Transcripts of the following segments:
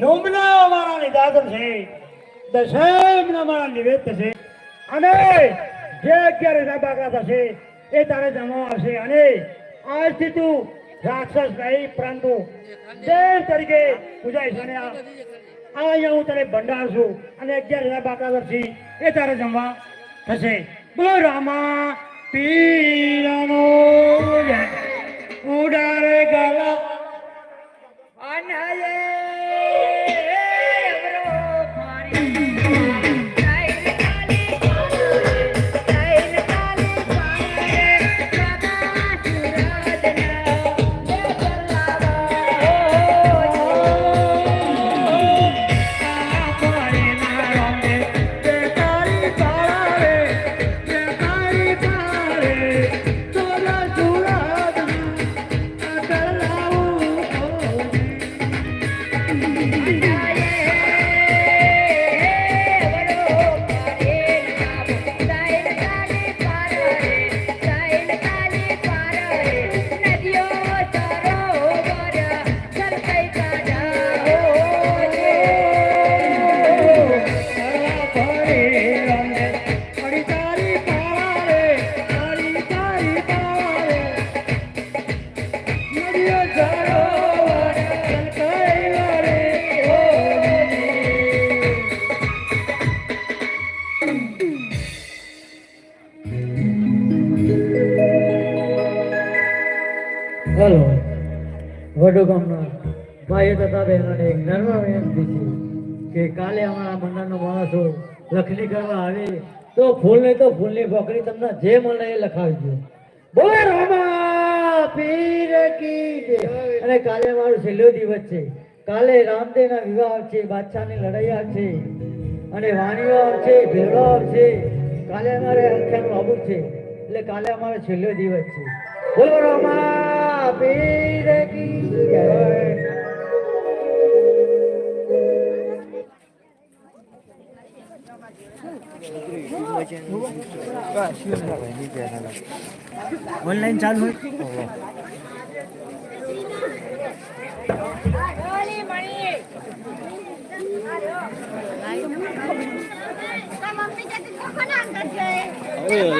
નોમના અમારા નિદાન છે, દશમના મારા નિવેદ છે, અને જે 11 બાકા થશે એ તારે જમવા આવશે. અને આજથી તું રાક્ષસ નહીં પરંતુ દેવ તરીકે પૂજાઈશ. અને અહીંયા હું તને ભંડાર છું અને 11 બાકા થશે એ તારે જમવા થશે. બોલો રામા પીરાનો ઉડારે ગાલા અનાયે વડોગામના ભાઈ તથા બહેનોને એક નર્મ વિનંતી છે કે કાલે અમારા મંડળનો માણસો લખણી કરવા આવે તો ફૂલની બોકડી તમને જે મળે એ લખાવજો. બોલે રામા પીર કી જય. અને કાલે અમારો છેલ્લો દિવસ છે. કાલે રામદેવના વિવાહ આવશે, બાદશાહની લડાઈ આવશે અને વાણીઓ આવશે, ભેળો આવશે. કાલે અમારે અંખ્યાનું આબુ છે, એટલે કાલે અમારો છેલ્લો દિવસ છે. બોલો રામા પીર કી જય. ઓનલાઈન ચાલુ હોય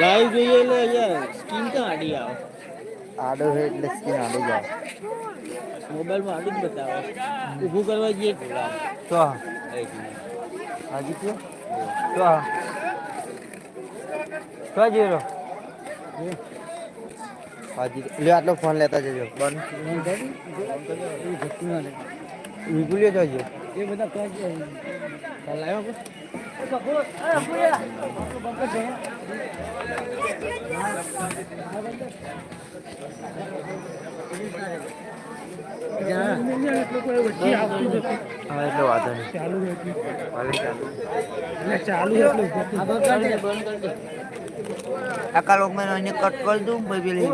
લાઈવ જોઈએ એટલે યાર સ્કીન ક્યાં આડી આવે? આડો હોય એટલે સ્કીન આડી જાય. મોબાઈલમાં આડી જ બતાવે. ઊભું કરવા જઈએ તો હાજી કયો તો જઈ રહ્યો હાજી લે. આટલો ફોન લેતા જજો. બંધ વિપુલ્યો જજો. એ બધા લાવ્યો એટલો વાંધો નહીં. ચાલુ આકા લોક મેં કટ કરી દઉં ભાઈ પેલી